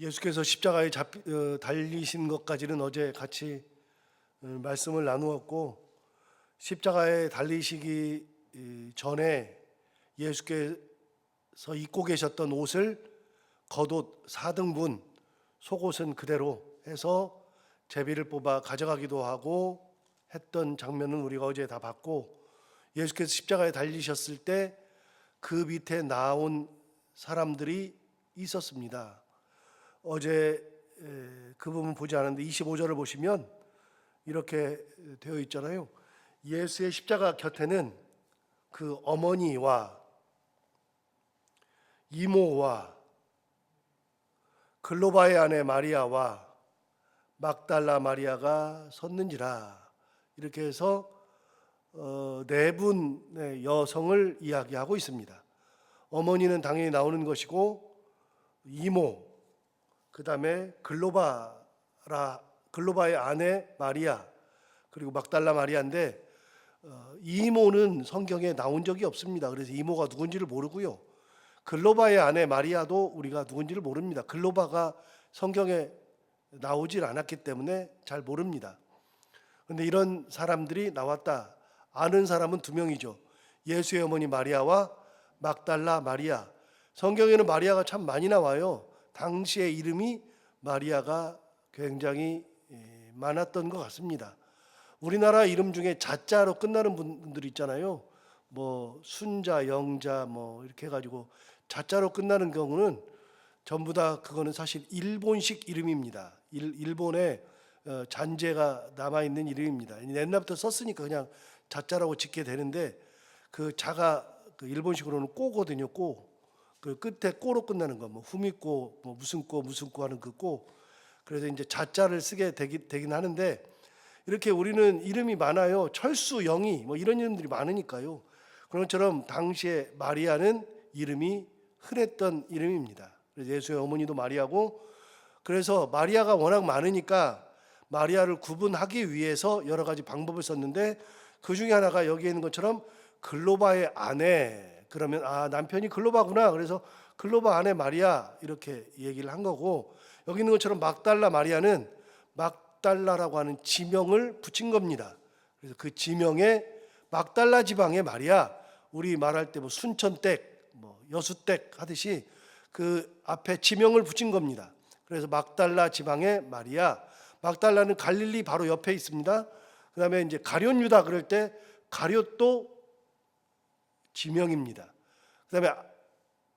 예수께서 십자가에 달리신 것까지는 어제 같이 말씀을 나누었고, 십자가에 달리시기 전에 예수께서 입고 계셨던 옷을 겉옷 4등분, 속옷은 그대로 해서 제비를 뽑아 가져가기도 하고 했던 장면은 우리가 어제 다 봤고, 예수께서 십자가에 달리셨을 때 그 밑에 나온 사람들이 있었습니다. 어제 그 부분 보지 않았는데 25절을 보시면 이렇게 되어 있잖아요. 예수의 십자가 곁에는 그 어머니와 이모와 글로바의 아내 마리아와 막달라 마리아가 섰는지라. 이렇게 해서 네 분의 여성을 이야기하고 있습니다. 어머니는 당연히 나오는 것이고, 이모, 그 다음에 글로바의 아내 마리아, 그리고 막달라 마리아인데, 이모는 성경에 나온 적이 없습니다. 그래서 이모가 누군지를 모르고요. 글로바의 아내 마리아도 우리가 누군지를 모릅니다. 글로바가 성경에 나오질 않았기 때문에 잘 모릅니다. 그런데 이런 사람들이 나왔다. 아는 사람은 두 명이죠. 예수의 어머니 마리아와 막달라 마리아. 성경에는 마리아가 참 많이 나와요. 당시의 이름이 마리아가 굉장히 많았던 것 같습니다. 우리나라 이름 중에 자자로 끝나는 분들 있잖아요. 뭐 순자, 영자 뭐 이렇게 해가지고 자자로 끝나는 경우는 전부 다 그거는 사실 일본식 이름입니다. 일본에 잔재가 남아있는 이름입니다. 옛날부터 썼으니까 그냥 자자라고 짓게 되는데, 그 자가 그 일본식으로는 꼬거든요. 꼬. 그 끝에 꼬로 끝나는 거, 뭐 후미꼬, 뭐 무슨 꼬 하는 그 꼬. 그래서 이제 자자를 쓰게 되긴 하는데, 이렇게 우리는 이름이 많아요. 철수, 영희 뭐 이런 이름들이 많으니까요. 그런 것처럼 당시에 마리아는 이름이 흔했던 이름입니다. 그래서 예수의 어머니도 마리아고, 그래서 마리아가 워낙 많으니까 마리아를 구분하기 위해서 여러 가지 방법을 썼는데, 그 중에 하나가 여기에 있는 것처럼 글로바의 아내, 그러면 남편이 글로바구나, 그래서 글로바 아내 마리아 이렇게 얘기를 한 거고, 여기 있는 것처럼 막달라 마리아는 막달라라고 하는 지명을 붙인 겁니다. 그래서 그 지명에 막달라 지방의 마리아, 우리 말할 때 뭐 순천댁, 뭐 여수댁 하듯이 그 앞에 지명을 붙인 겁니다. 그래서 막달라 지방의 마리아. 막달라는 갈릴리 바로 옆에 있습니다. 그 다음에 이제 가룟 유다 그럴 때 가룟도 지명입니다. 그 다음에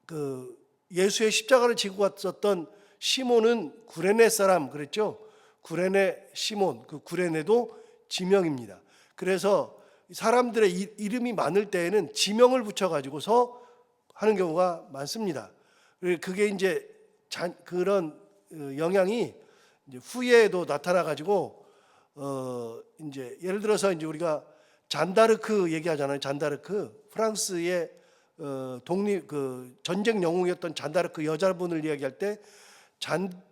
그 예수의 십자가를 지고 갔었던 시몬은 구레네 사람 그랬죠. 구레네 시몬, 그 구레네도 지명입니다. 그래서 사람들의 이름이 많을 때에는 지명을 붙여가지고서 하는 경우가 많습니다. 그게 이제 그런 영향이 이제 후에도 나타나가지고 이제 예를 들어서 이제 우리가 잔다르크 얘기하잖아요. 잔다르크, 프랑스의 독립 그 전쟁 영웅이었던 잔다르크 여자분을 이야기할 때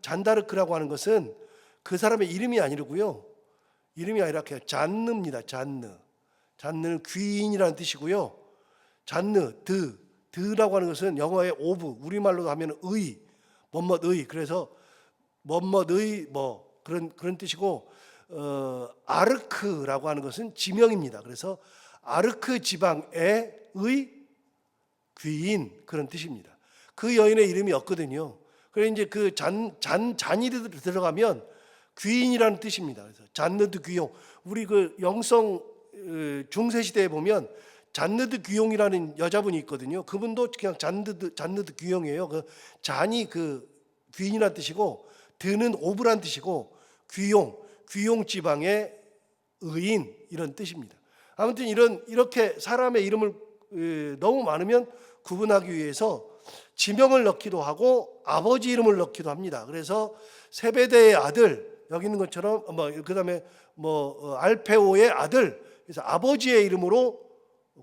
잔다르크라고 하는 것은 그 사람의 이름이 아니고요. 이름이 아니라 그냥 잔느입니다. 잔느는 귀인이라는 뜻이고요. 잔느, 드라고 하는 것은 영어의 오브, 우리말로 하면 의, 뭐뭐의. 그래서 뭐뭐의 뭐 그런 뜻이고, 아르크라고 하는 것은 지명입니다. 그래서 아르크 지방의 귀인, 그런 뜻입니다. 그 여인의 이름이 없거든요. 그래서 이제 그 잔이 들어가면 귀인이라는 뜻입니다. 그래서 잔느드 귀용, 우리 그 영성 중세 시대에 보면 잔느드 귀용이라는 여자분이 있거든요. 그분도 그냥 잔느드 귀용이에요. 그 잔이 그 귀인이라는 뜻이고, 드는 오브란 뜻이고, 귀용 지방의 의인 이런 뜻입니다. 아무튼 이렇게 사람의 이름을 너무 많으면 구분하기 위해서 지명을 넣기도 하고 아버지 이름을 넣기도 합니다. 그래서 세베대의 아들, 여기 있는 것처럼 그다음에 알페오의 아들, 그래서 아버지의 이름으로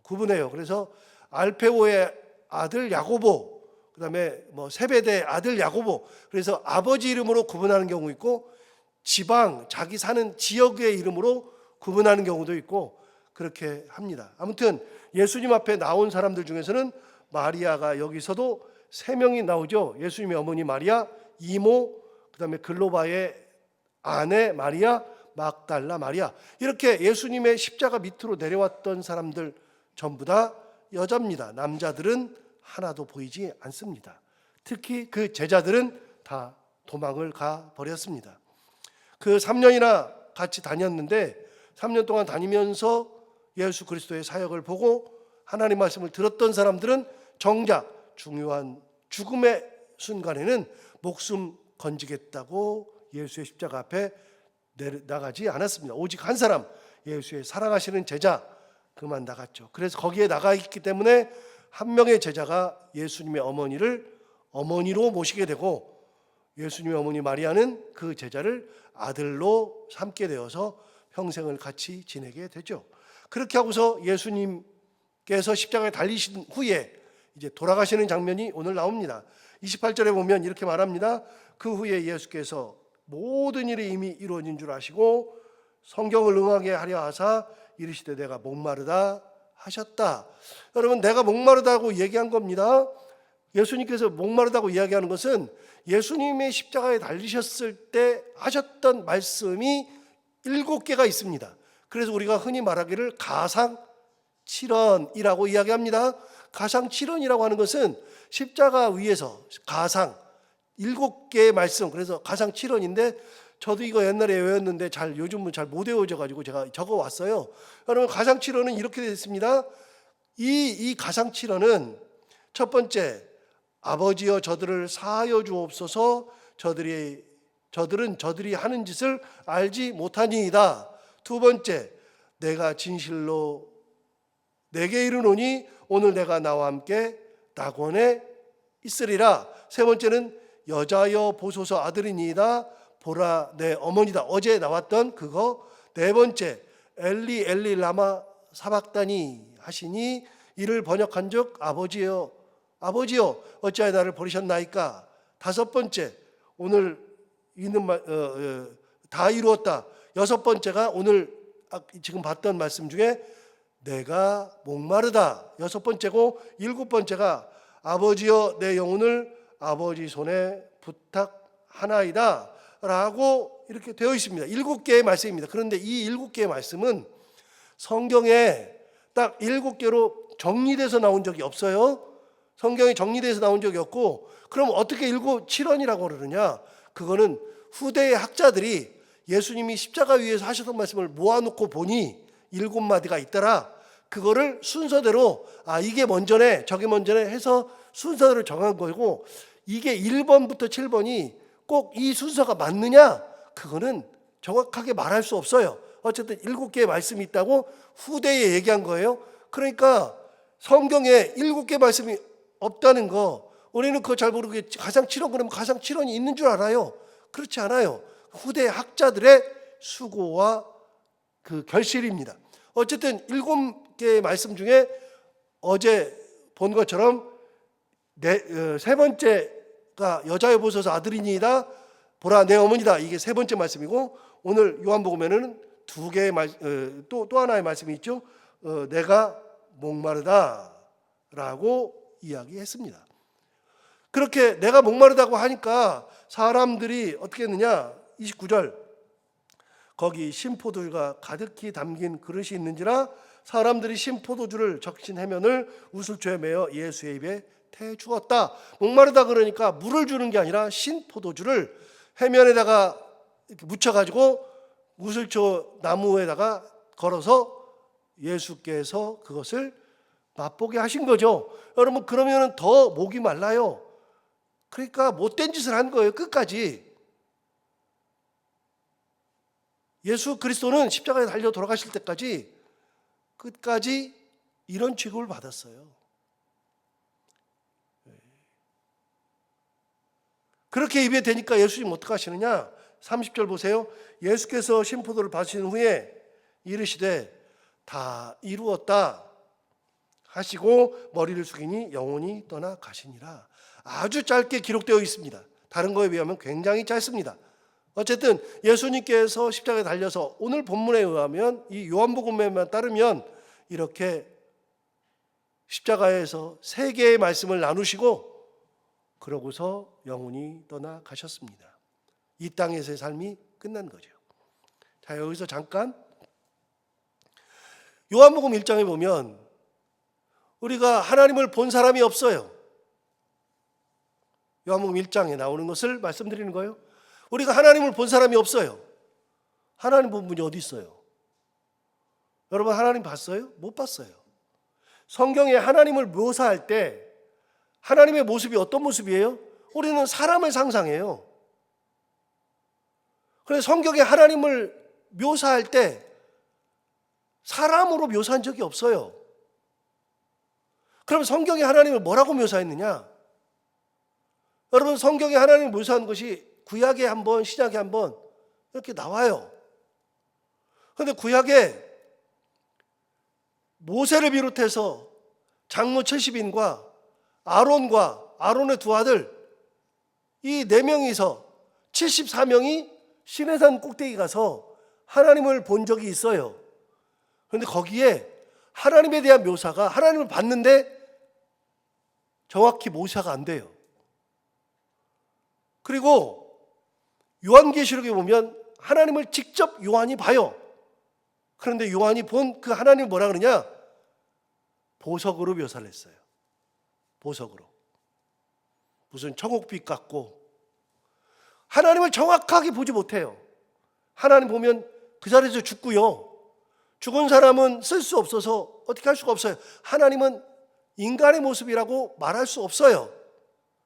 구분해요. 그래서 알페오의 아들 야고보, 그다음에 세베대의 아들 야고보, 그래서 아버지 이름으로 구분하는 경우 있고, 지방, 자기 사는 지역의 이름으로 구분하는 경우도 있고, 그렇게 합니다. 아무튼 예수님 앞에 나온 사람들 중에서는 마리아가 여기서도 세 명이 나오죠. 예수님의 어머니 마리아, 이모, 그다음에 글로바의 아내 마리아, 막달라 마리아, 이렇게 예수님의 십자가 밑으로 내려왔던 사람들 전부 다 여자입니다. 남자들은 하나도 보이지 않습니다. 특히 그 제자들은 다 도망을 가 버렸습니다. 그 3년이나 같이 다녔는데 3년 동안 다니면서 예수 그리스도의 사역을 보고 하나님 말씀을 들었던 사람들은 정작 중요한 죽음의 순간에는 목숨 건지겠다고 예수의 십자가 앞에 나가지 않았습니다. 오직 한 사람, 예수의 사랑하시는 제자, 그만 나갔죠. 그래서 거기에 나가 있기 때문에 한 명의 제자가 예수님의 어머니를 어머니로 모시게 되고, 예수님의 어머니 마리아는 그 제자를 아들로 삼게 되어서 평생을 같이 지내게 되죠. 그렇게 하고서 예수님께서 십자가에 달리신 후에 이제 돌아가시는 장면이 오늘 나옵니다. 28절에 보면 이렇게 말합니다. 그 후에 예수께서 모든 일이 이미 이루어진 줄 아시고 성경을 응하게 하려 하사 이르시되 내가 목마르다 하셨다. 여러분, 내가 목마르다고 얘기한 겁니다. 예수님께서 목마르다고 이야기하는 것은 예수님의 십자가에 달리셨을 때 하셨던 말씀이 7개가 있습니다. 그래서 우리가 흔히 말하기를 가상칠언이라고 이야기합니다. 가상칠언이라고 하는 것은 십자가 위에서 가상 7개의 말씀, 그래서 가상칠언인데 저도 이거 옛날에 외웠는데 요즘은 잘 못 외워져가지고 제가 적어왔어요. 여러분, 가상칠언은 이렇게 되어 있습니다. 이 가상칠언은 첫 번째, 아버지여 저들을 사하여 주옵소서, 저들은 저들이 하는 짓을 알지 못하니이다. 두 번째, 내가 진실로 내게 이르노니 오늘 내가 나와 함께 낙원에 있으리라. 세 번째는 여자여 보소서 아들이니이다. 보라 내 어머니다. 어제 나왔던 그거. 네 번째, 엘리 엘리 라마 사박다니 하시니 이를 번역한즉 아버지여 어찌하여 나를 버리셨나이까. 다섯 번째, 오늘 있는 다 이루었다. 여섯 번째가 오늘 지금 봤던 말씀 중에 내가 목마르다, 여섯 번째고, 일곱 번째가 아버지여 내 영혼을 아버지 손에 부탁하나이다 라고 이렇게 되어 있습니다. 7개의 말씀입니다. 그런데 이 7개의 말씀은 성경에 딱 7개로 정리돼서 나온 적이 없어요. 성경에 정리돼서 나온 적이 없고, 그럼 어떻게 7언이라고 그러느냐? 그거는 후대의 학자들이 예수님이 십자가 위에서 하셨던 말씀을 모아놓고 보니 7마디가 있더라. 그거를 순서대로 이게 먼저네 저게 먼저네 해서 순서를 정한 거고, 이게 1번부터 7번이 꼭 이 순서가 맞느냐? 그거는 정확하게 말할 수 없어요. 어쨌든 7개의 말씀이 있다고 후대에 얘기한 거예요. 그러니까 성경에 7개 말씀이 없다는 거, 우리는 그거 잘 모르게 가상칠언 그러면 가상칠언이 있는 줄 알아요. 그렇지 않아요. 후대 학자들의 수고와 그 결실입니다. 어쨌든 7개의 말씀 중에 어제 본 것처럼 세 번째가 여자여 보소서 아들이니이다. 보라 내 어머니다. 이게 세 번째 말씀이고, 오늘 요한복음에는 또 하나의 말씀이 있죠. 내가 목마르다라고 이야기했습니다. 그렇게 내가 목마르다고 하니까 사람들이 어떻게 했느냐? 29절, 거기 신포도주가 가득히 담긴 그릇이 있는지라 사람들이 신포도주를 적신 해면을 우슬초에 매어 예수의 입에 태 주었다. 목마르다 그러니까 물을 주는 게 아니라 신포도주를 해면에다가 이렇게 묻혀가지고 우슬초 나무에다가 걸어서 예수께서 그것을 맛보게 하신 거죠. 여러분, 그러면 더 목이 말라요. 그러니까 못된 짓을 한 거예요. 끝까지. 예수 그리스도는 십자가에 달려 돌아가실 때까지 끝까지 이런 취급을 받았어요. 그렇게 입에 대니까 예수님 어떻게 하시느냐? 30절 보세요. 예수께서 신포도를 받으신 후에 이르시되 다 이루었다 하시고 머리를 숙이니 영혼이 떠나 가시니라. 아주 짧게 기록되어 있습니다. 다른 거에 비하면 굉장히 짧습니다. 어쨌든 예수님께서 십자가에 달려서 오늘 본문에 의하면, 이 요한복음에만 따르면 이렇게 십자가에서 3개의 말씀을 나누시고 그러고서 영혼이 떠나 가셨습니다. 이 땅에서의 삶이 끝난 거죠. 자, 여기서 잠깐 요한복음 1장에 보면 우리가 하나님을 본 사람이 없어요. 요한복음 1장에 나오는 것을 말씀드리는 거예요. 우리가 하나님을 본 사람이 없어요. 하나님 본 분이 어디 있어요? 여러분, 하나님 봤어요? 못 봤어요. 성경에 하나님을 묘사할 때 하나님의 모습이 어떤 모습이에요? 우리는 사람을 상상해요. 그래서 성경에 하나님을 묘사할 때 사람으로 묘사한 적이 없어요. 그럼 성경에 하나님을 뭐라고 묘사했느냐? 여러분, 성경에 하나님을 묘사한 것이 구약에 한번, 신약에 한번 이렇게 나와요. 그런데 구약에 모세를 비롯해서 장로 70인과 아론과 아론의 두 아들 이 4명이서 74명이 시내산 꼭대기 가서 하나님을 본 적이 있어요. 그런데 거기에 하나님에 대한 묘사가 하나님을 봤는데 정확히 묘사가 안 돼요. 그리고 요한계시록에 보면 하나님을 직접 요한이 봐요. 그런데 요한이 본 그 하나님을 뭐라 그러냐? 보석으로 묘사를 했어요. 보석으로. 무슨 청옥빛 같고 하나님을 정확하게 보지 못해요. 하나님 보면 그 자리에서 죽고요. 죽은 사람은 쓸 수 없어서 어떻게 할 수가 없어요. 하나님은 인간의 모습이라고 말할 수 없어요.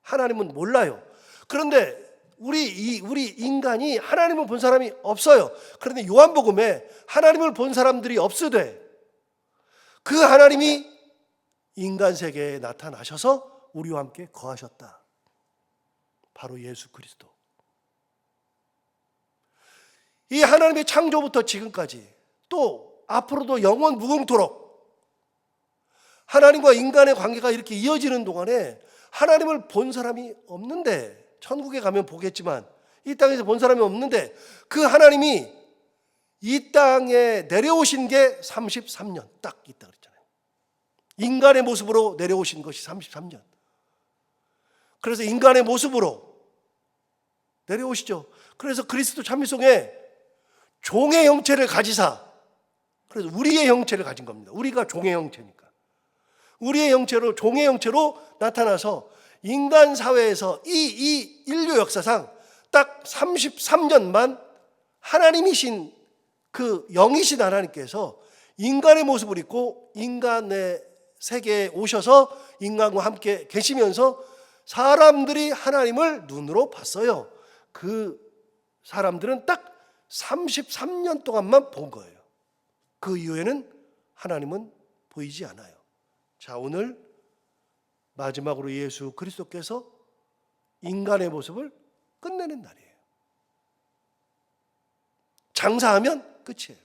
하나님은 몰라요. 그런데 우리 인간이 하나님을 본 사람이 없어요. 그런데 요한복음에 하나님을 본 사람들이 없으되 그 하나님이 인간 세계에 나타나셔서 우리와 함께 거하셨다. 바로 예수 그리스도. 이 하나님의 창조부터 지금까지 또 앞으로도 영원 무궁토록 하나님과 인간의 관계가 이렇게 이어지는 동안에 하나님을 본 사람이 없는데, 천국에 가면 보겠지만 이 땅에서 본 사람이 없는데 그 하나님이 이 땅에 내려오신 게 33년 딱 있다 그랬잖아요. 인간의 모습으로 내려오신 것이 33년. 그래서 인간의 모습으로 내려오시죠. 그래서 그리스도 참미송에 종의 형체를 가지사, 그래서 우리의 형체를 가진 겁니다. 우리가 종의 형체니까. 우리의 형체로, 종의 형체로 나타나서 인간 사회에서 이 인류 역사상 딱 33년만 하나님이신 그 영이신 하나님께서 인간의 모습을 입고 인간의 세계에 오셔서 인간과 함께 계시면서 사람들이 하나님을 눈으로 봤어요. 그 사람들은 딱 33년 동안만 본 거예요. 그 이후에는 하나님은 보이지 않아요. 자, 오늘 마지막으로 예수 그리스도께서 인간의 모습을 끝내는 날이에요. 장사하면 끝이에요.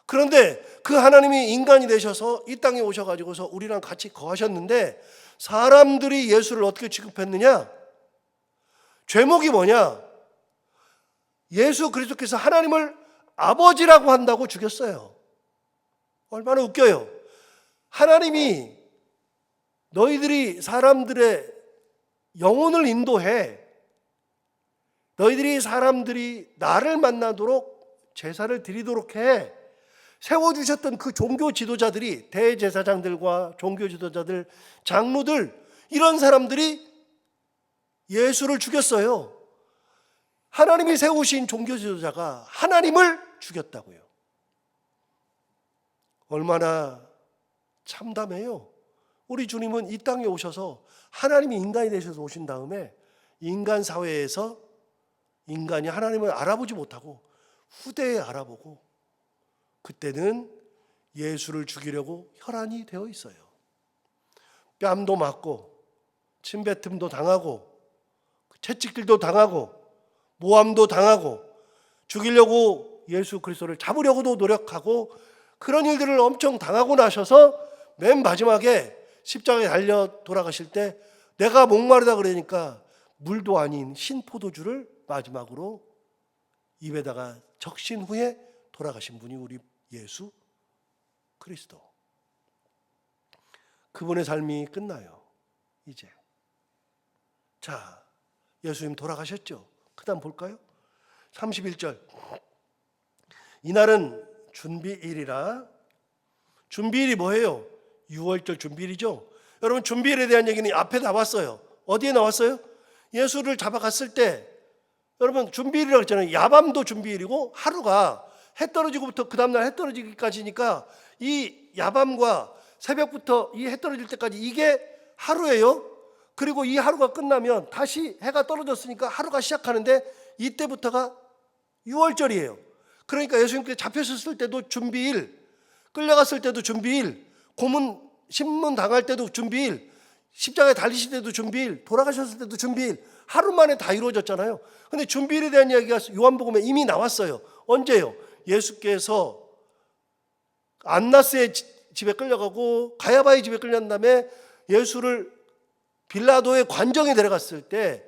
그런데 그 하나님이 인간이 되셔서 이 땅에 오셔가지고서 우리랑 같이 거하셨는데 사람들이 예수를 어떻게 취급했느냐? 죄목이 뭐냐? 예수 그리스도께서 하나님을 아버지라고 한다고 죽였어요. 얼마나 웃겨요. 하나님이 너희들이 사람들의 영혼을 인도해, 너희들이 사람들이 나를 만나도록 제사를 드리도록 해 세워주셨던 그 종교 지도자들이, 대제사장들과 종교 지도자들, 장로들, 이런 사람들이 예수를 죽였어요. 하나님이 세우신 종교 지도자가 하나님을 죽였다고요. 얼마나 참담해요. 우리 주님은 이 땅에 오셔서 하나님이 인간이 되셔서 오신 다음에 인간 사회에서 인간이 하나님을 알아보지 못하고 후대에 알아보고, 그때는 예수를 죽이려고 혈안이 되어 있어요. 뺨도 맞고 침뱉음도 당하고 채찍질도 당하고 모함도 당하고 죽이려고 예수 그리스도를 잡으려고도 노력하고 그런 일들을 엄청 당하고 나셔서 맨 마지막에 십자가에 달려 돌아가실 때 내가 목마르다 그러니까 물도 아닌 신포도주를 마지막으로 입에다가 적신 후에 돌아가신 분이 우리 예수 그리스도. 그분의 삶이 끝나요. 이제. 자, 예수님 돌아가셨죠. 그 다음 볼까요? 31절. 이날은 준비일이라. 준비일이 뭐예요? 유월절 준비일이죠. 여러분, 준비일에 대한 얘기는 앞에 나왔어요. 어디에 나왔어요? 예수를 잡아갔을 때, 여러분, 준비일이라고 했잖아요. 야밤도 준비일이고, 하루가 해 떨어지고부터 그 다음날 해 떨어지기까지니까 이 야밤과 새벽부터 이 해 떨어질 때까지 이게 하루예요. 그리고 이 하루가 끝나면 다시 해가 떨어졌으니까 하루가 시작하는데 이때부터가 유월절이에요. 그러니까 예수님께 잡혔을 때도 준비일, 끌려갔을 때도 준비일, 고문 신문 당할 때도 준비일, 십자가에 달리실 때도 준비일, 돌아가셨을 때도 준비일, 하루 만에 다 이루어졌잖아요. 근데 준비일에 대한 이야기가 요한복음에 이미 나왔어요. 언제요? 예수께서 안나스의 집에 끌려가고 가야바의 집에 끌려간 다음에 예수를 빌라도의 관정에 데려갔을 때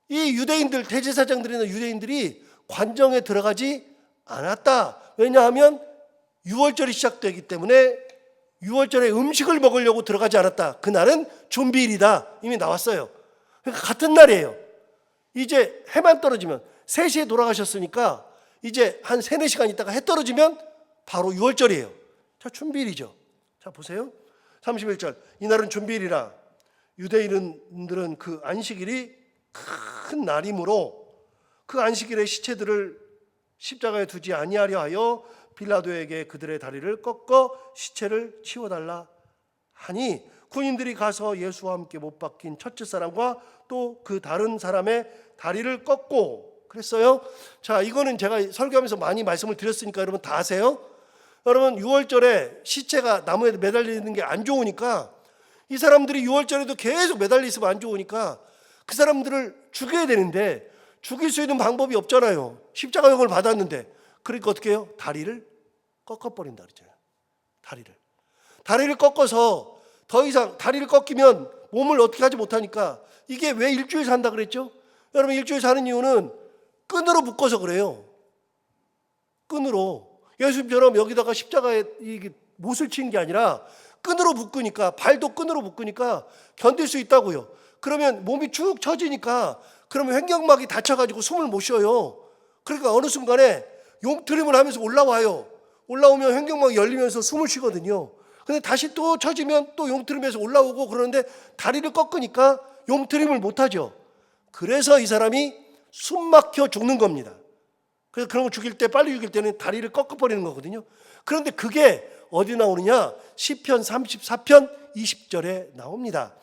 이 유대인들, 대제사장들이나 유대인들이 관정에 들어가지 않았다. 왜냐하면 유월절이 시작되기 때문에 유월절에 음식을 먹으려고 들어가지 않았다. 그날은 준비일이다. 이미 나왔어요. 그러니까 같은 날이에요. 이제 해만 떨어지면 3시에 돌아가셨으니까 이제 한 3, 4시간 있다가 해 떨어지면 바로 유월절이에요. 자, 준비일이죠. 자, 보세요. 31절. 이날은 준비일이라. 유대인들은 그 안식일이 큰 날이므로 그 안식일에 시체들을 십자가에 두지 아니하려 하여 빌라도에게 그들의 다리를 꺾어 시체를 치워달라 하니, 군인들이 가서 예수와 함께 못 박힌 첫째 사람과 또 그 다른 사람의 다리를 꺾고 그랬어요. 자, 이거는 제가 설교하면서 많이 말씀을 드렸으니까 여러분 다 아세요. 여러분, 6월절에 시체가 나무에 매달리는 게 안 좋으니까 이 사람들이 6월절에도 계속 매달려 있으면 안 좋으니까 그 사람들을 죽여야 되는데 죽일 수 있는 방법이 없잖아요. 십자가형을 받았는데. 그러니까 어떻게 해요? 다리를 꺾어버린다 그랬잖아요. 다리를 꺾어서 더 이상 다리를 꺾이면 몸을 어떻게 하지 못하니까 이게 왜 일주일 산다 그랬죠? 여러분, 일주일 사는 이유는 끈으로 묶어서 그래요. 끈으로. 예수님처럼 여기다가 십자가에 못을 치는 게 아니라 끈으로 묶으니까, 발도 끈으로 묶으니까 견딜 수 있다고요. 그러면 몸이 쭉 처지니까 그러면 횡격막이 다쳐가지고 숨을 못 쉬어요. 그러니까 어느 순간에 용트림을 하면서 올라와요. 올라오면 횡격막이 열리면서 숨을 쉬거든요. 근데 다시 또 처지면 또 용트림에서 올라오고 그러는데 다리를 꺾으니까 용트림을 못하죠. 그래서 이 사람이 숨 막혀 죽는 겁니다. 그래서 그런 거 죽일 때, 빨리 죽일 때는 다리를 꺾어버리는 거거든요. 그런데 그게 어디 나오느냐? 시편 34편 20절에 나옵니다.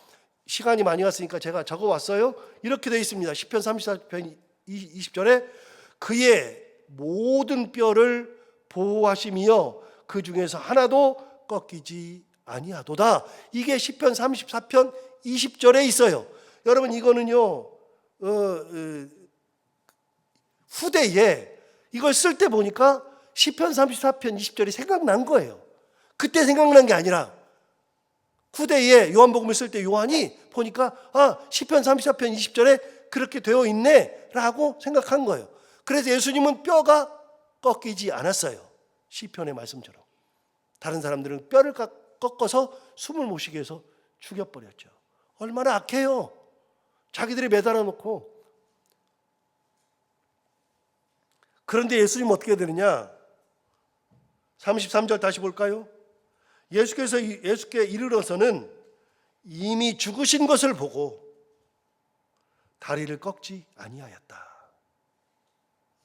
시간이 많이 갔으니까 제가 적어왔어요. 이렇게 되어 있습니다. 시편 34편 20절에 그의 모든 뼈를 보호하심이여 그 중에서 하나도 꺾이지 아니하도다. 이게 시편 34편 20절에 있어요. 여러분, 이거는요 후대에 이걸 쓸 때 보니까 시편 34편 20절이 생각난 거예요. 그때 생각난 게 아니라 후대에 요한복음을 쓸 때 요한이 보니까 시편 34편 20절에 그렇게 되어 있네 라고 생각한 거예요. 그래서 예수님은 뼈가 꺾이지 않았어요. 시편의 말씀처럼. 다른 사람들은 뼈를 꺾어서 숨을 못 쉬게 해서 죽여버렸죠. 얼마나 악해요. 자기들이 매달아 놓고. 그런데 예수님은 어떻게 되느냐? 33절 다시 볼까요? 예수께 이르러서는 이미 죽으신 것을 보고 다리를 꺾지 아니하였다.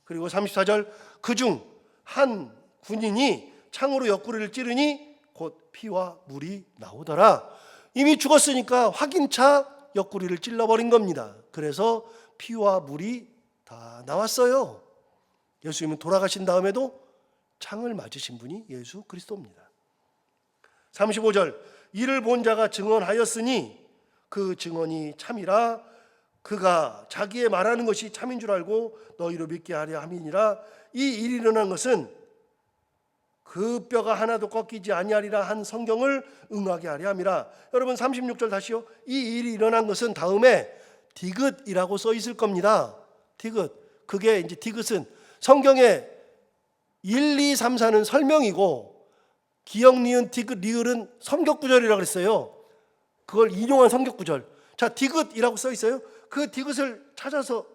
그리고 34절, 그중 한 군인이 창으로 옆구리를 찌르니 곧 피와 물이 나오더라. 이미 죽었으니까 확인차 옆구리를 찔러버린 겁니다. 그래서 피와 물이 다 나왔어요. 예수님은 돌아가신 다음에도 창을 맞으신 분이 예수 그리스도입니다. 35절, 이를 본 자가 증언하였으니 그 증언이 참이라. 그가 자기의 말하는 것이 참인 줄 알고 너희로 믿게 하려 함이니라. 이 일이 일어난 것은 그 뼈가 하나도 꺾이지 아니하리라 한 성경을 응하게 하려 함이라. 여러분, 36절 다시요. 이 일이 일어난 것은 다음에 디귿이라고 써 있을 겁니다. 디귿. 그게 이제 디귿은 성경에 1, 2, 3, 4는 설명이고 기역, 니은, 디귿, 리을은 성격 구절이라고 그랬어요. 그걸 인용한 성격 구절. 자, 디귿이라고 써 있어요. 그 디귿을 찾아서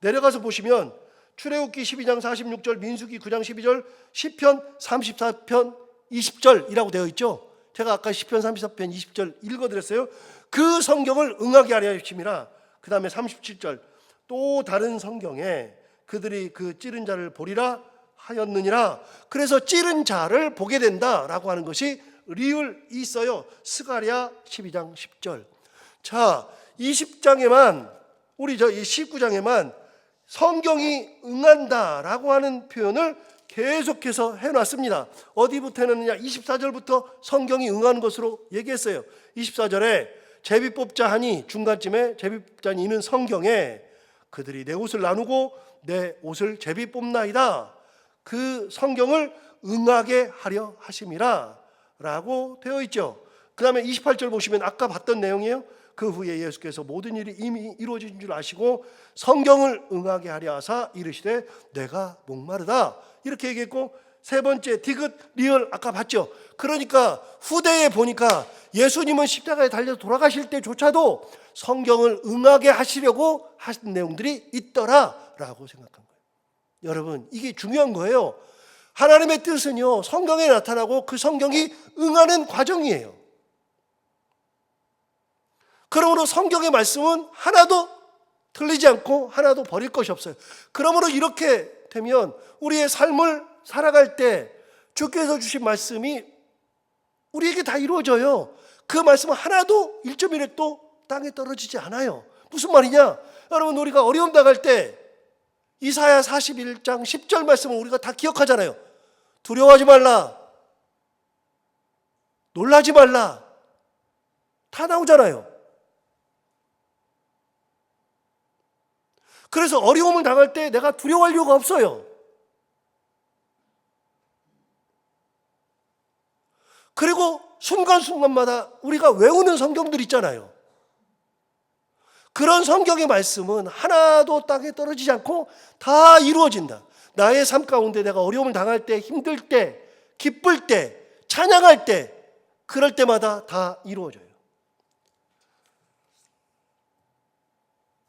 내려가서 보시면 출애굽기 12장 46절, 민수기 9장 12절, 시편 34편 20절이라고 되어 있죠. 제가 아까 시편 34편 20절 읽어드렸어요. 그 성경을 응하게 하려 하심이라. 그 다음에 37절, 또 다른 성경에 그들이 그 찌른 자를 보리라 하였느니라. 그래서 찌른 자를 보게 된다라고 하는 것이 리을 있어요. 스가랴 12장 10절. 자, 20장에만 우리 이 19장에만 성경이 응한다라고 하는 표현을 계속해서 해놨습니다. 어디부터 해놨느냐? 24절부터 성경이 응하는 것으로 얘기했어요. 24절에 제비 뽑자 하니, 중간쯤에 제비 뽑자 하니 이는 성경에 그들이 내 옷을 나누고 내 옷을 제비 뽑나이다. 그 성경을 응하게 하려 하심이라 라고 되어 있죠. 그 다음에 28절 보시면 아까 봤던 내용이에요. 그 후에 예수께서 모든 일이 이미 이루어진 줄 아시고 성경을 응하게 하려 하사 이르시되 내가 목마르다 이렇게 얘기했고, 세 번째 디귿 리을 아까 봤죠. 그러니까 후대에 보니까 예수님은 십자가에 달려 돌아가실 때조차도 성경을 응하게 하시려고 하신 내용들이 있더라라고 생각한 거예요. 여러분, 이게 중요한 거예요. 하나님의 뜻은요, 성경에 나타나고 그 성경이 응하는 과정이에요. 그러므로 성경의 말씀은 하나도 틀리지 않고 하나도 버릴 것이 없어요. 그러므로 이렇게 되면 우리의 삶을 살아갈 때 주께서 주신 말씀이 우리에게 다 이루어져요. 그 말씀은 하나도 1.1획도 땅에 떨어지지 않아요. 무슨 말이냐? 여러분, 우리가 어려움 당할 때 이사야 41장 10절 말씀을 우리가 다 기억하잖아요. 두려워하지 말라, 놀라지 말라, 다 나오잖아요. 그래서 어려움을 당할 때 내가 두려워할 이유가 없어요. 그리고 순간순간마다 우리가 외우는 성경들 있잖아요. 그런 성경의 말씀은 하나도 땅에 떨어지지 않고 다 이루어진다. 나의 삶 가운데 내가 어려움을 당할 때, 힘들 때, 기쁠 때, 찬양할 때, 그럴 때마다 다 이루어져요.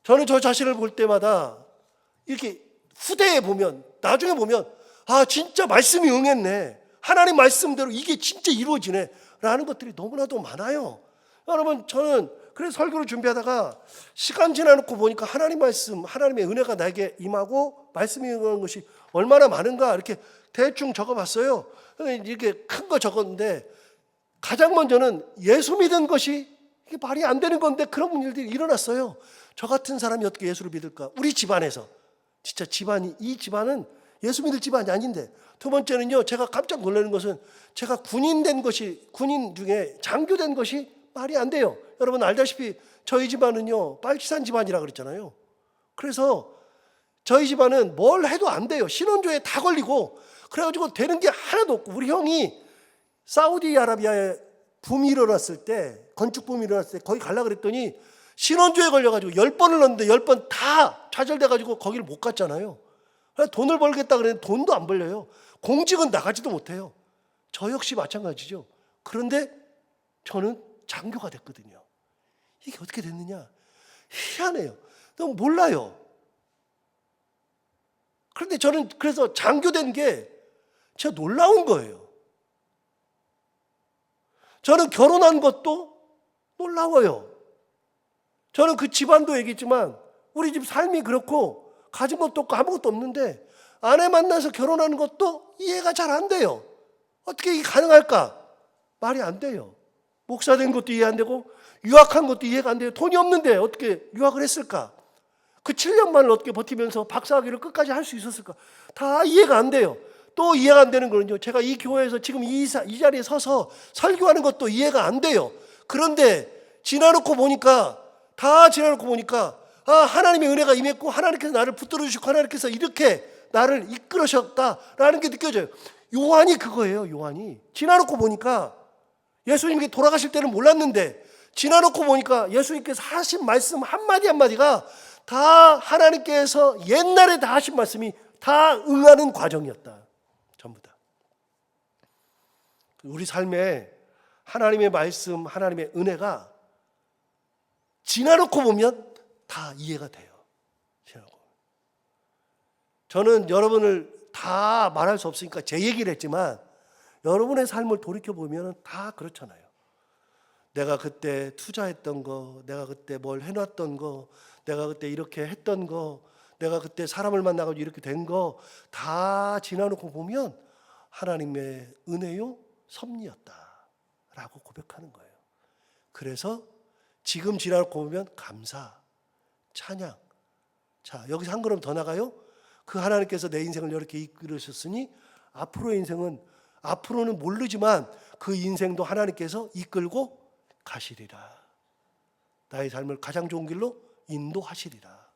저는 저 자신을 볼 때마다 이렇게 후대에 보면, 나중에 보면, 아, 진짜 말씀이 응했네, 하나님 말씀대로 이게 진짜 이루어지네 라는 것들이 너무나도 많아요. 여러분, 저는 그래서 설교를 준비하다가 시간 지나놓고 보니까 하나님 말씀, 하나님의 은혜가 나에게 임하고 말씀이 임하는 것이 얼마나 많은가 이렇게 대충 적어봤어요. 이렇게 큰 거 적었는데, 가장 먼저는 예수 믿은 것이 이게 말이 안 되는 건데 그런 일들이 일어났어요. 저 같은 사람이 어떻게 예수를 믿을까? 우리 집안에서. 진짜 집안이, 이 집안은 예수 믿을 집안이 아닌데. 두 번째는요, 제가 깜짝 놀라는 것은 제가 군인 중에 장교된 것이 말이 안 돼요. 여러분 알다시피 저희 집안은요, 빨치산 집안이라 그랬잖아요. 그래서 저희 집안은 뭘 해도 안 돼요. 신혼조에 다 걸리고, 그래가지고 되는 게 하나도 없고, 우리 형이 사우디아라비아에 붐이 일어났을 때, 건축 붐이 일어났을 때 거기 가려고 그랬더니 신혼조에 걸려가지고 10번을 넣었는데 10번 다 좌절돼가지고 거기를 못 갔잖아요. 그래서 돈을 벌겠다 그랬는데 돈도 안 벌려요. 공직은 나가지도 못해요. 저 역시 마찬가지죠. 그런데 저는 장교가 됐거든요. 이게 어떻게 됐느냐? 희한해요. 너무 몰라요. 그런데 저는 그래서 장교된 게 진짜 놀라운 거예요. 저는 결혼한 것도 놀라워요. 저는 그 집안도 얘기했지만 우리 집 삶이 그렇고 가진 것도 없고 아무것도 없는데 아내 만나서 결혼하는 것도 이해가 잘 안 돼요. 어떻게 이게 가능할까? 말이 안 돼요. 목사 된 것도 이해 안 되고 유학한 것도 이해가 안 돼요. 돈이 없는데 어떻게 유학을 했을까? 그 7년만을 어떻게 버티면서 박사학위를 끝까지 할 수 있었을까? 다 이해가 안 돼요. 또 이해가 안 되는 거는요, 제가 이 교회에서 지금 이 자리에 서서 설교하는 것도 이해가 안 돼요. 그런데 지나놓고 보니까 아, 하나님의 은혜가 임했고 하나님께서 나를 붙들어 주시고 하나님께서 이렇게 나를 이끌으셨다라는 게 느껴져요. 요한이 그거예요. 요한이 지나놓고 보니까 예수님이 돌아가실 때는 몰랐는데 지나놓고 보니까 예수님께서 하신 말씀 한마디 한마디가 다 하나님께서 옛날에 다 하신 말씀이 다 응하는 과정이었다. 전부 다. 우리 삶에 하나님의 말씀, 하나님의 은혜가 지나놓고 보면 다 이해가 돼요. 지나놓고. 저는 여러분을 다 말할 수 없으니까 제 얘기를 했지만 여러분의 삶을 돌이켜보면 다 그렇잖아요. 내가 그때 투자했던 거, 내가 그때 뭘 해놨던 거, 내가 그때 이렇게 했던 거, 내가 그때 사람을 만나가지고 이렇게 된 거 다 지나놓고 보면 하나님의 은혜요 섭리였다라고 고백하는 거예요. 그래서 지금 지나놓고 보면 감사, 찬양. 자, 여기서 한 걸음 더 나가요. 그 하나님께서 내 인생을 이렇게 이끌으셨으니 앞으로의 인생은, 앞으로는 모르지만 그 인생도 하나님께서 이끌고 가시리라. 나의 삶을 가장 좋은 길로 인도하시리라.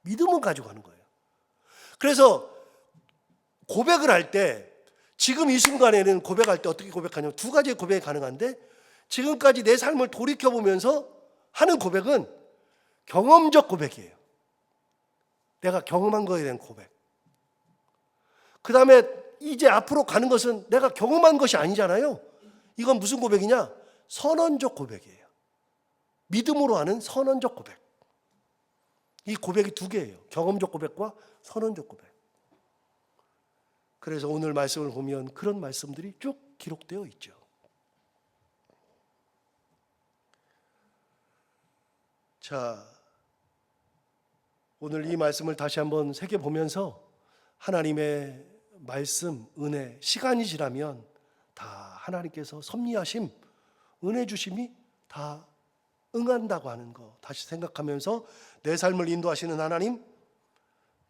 믿음은 가지고 가는 거예요. 그래서 고백을 할 때, 지금 이 순간에는 고백할 때 어떻게 고백하냐면 두 가지의 고백이 가능한데, 지금까지 내 삶을 돌이켜보면서 하는 고백은 경험적 고백이에요. 내가 경험한 거에 대한 고백. 그 다음에 이제 앞으로 가는 것은 내가 경험한 것이 아니잖아요. 이건 무슨 고백이냐? 선언적 고백이에요. 믿음으로 하는 선언적 고백. 이 고백이 두 개예요. 경험적 고백과 선언적 고백. 그래서 오늘 말씀을 보면 그런 말씀들이 쭉 기록되어 있죠. 자, 오늘 이 말씀을 다시 한번 새겨보면서 하나님의 말씀, 은혜, 시간이 지나면 다 하나님께서 섭리하심, 은혜 주심이 다 응한다고 하는 거 다시 생각하면서 내 삶을 인도하시는 하나님,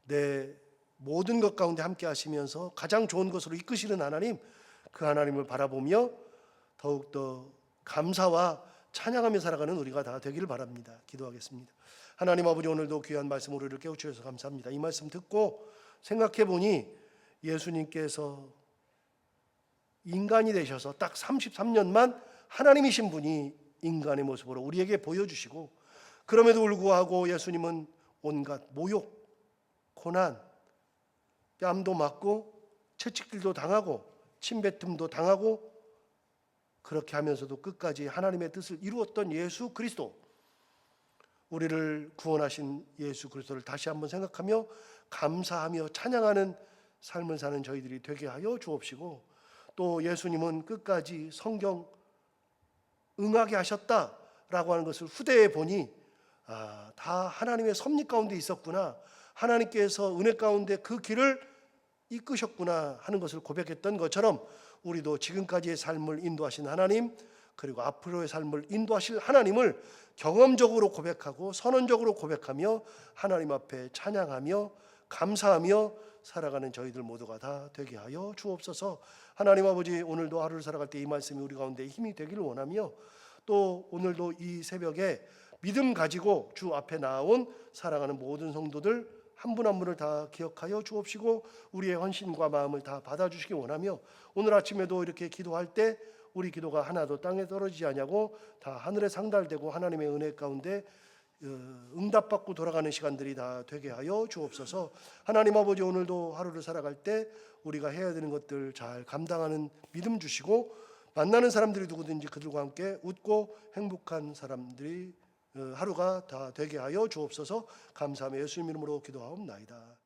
내 모든 것 가운데 함께 하시면서 가장 좋은 것으로 이끄시는 하나님, 그 하나님을 바라보며 더욱더 감사와 찬양하며 살아가는 우리가 다 되기를 바랍니다. 기도하겠습니다. 하나님 아버지, 오늘도 귀한 말씀 우리를 깨우쳐주셔서 감사합니다. 이 말씀 듣고 생각해 보니 예수님께서 인간이 되셔서 딱 33년만 하나님이신 분이 인간의 모습으로 우리에게 보여주시고, 그럼에도 불구하고 예수님은 온갖 모욕, 고난, 뺨도 맞고 채찍질도 당하고 침뱉음도 당하고 그렇게 하면서도 끝까지 하나님의 뜻을 이루었던 예수 그리스도, 우리를 구원하신 예수 그리스도를 다시 한번 생각하며 감사하며 찬양하는 삶을 사는 저희들이 되게 하여 주옵시고, 또 예수님은 끝까지 성경 응하게 하셨다라고 하는 것을 후대에 보니 다 하나님의 섭리 가운데 있었구나, 하나님께서 은혜 가운데 그 길을 이끄셨구나 하는 것을 고백했던 것처럼 우리도 지금까지의 삶을 인도하신 하나님, 그리고 앞으로의 삶을 인도하실 하나님을 경험적으로 고백하고 선언적으로 고백하며 하나님 앞에 찬양하며 감사하며 살아가는 저희들 모두가 다 되게 하여 주옵소서. 하나님 아버지, 오늘도 하루를 살아갈 때 이 말씀이 우리 가운데 힘이 되기를 원하며, 또 오늘도 이 새벽에 믿음 가지고 주 앞에 나온 사랑하는 모든 성도들 한 분 한 분을 다 기억하여 주옵시고 우리의 헌신과 마음을 다 받아주시기 원하며, 오늘 아침에도 이렇게 기도할 때 우리 기도가 하나도 땅에 떨어지지 않냐고 다 하늘에 상달되고 하나님의 은혜 가운데 응답받고 돌아가는 시간들이 다 되게 하여 주옵소서. 하나님 아버지, 오늘도 하루를 살아갈 때 우리가 해야 되는 것들 잘 감당하는 믿음 주시고, 만나는 사람들이 누구든지 그들과 함께 웃고 행복한 사람들이 하루가 다 되게 하여 주옵소서. 감사하며 예수님 이름으로 기도하옵나이다.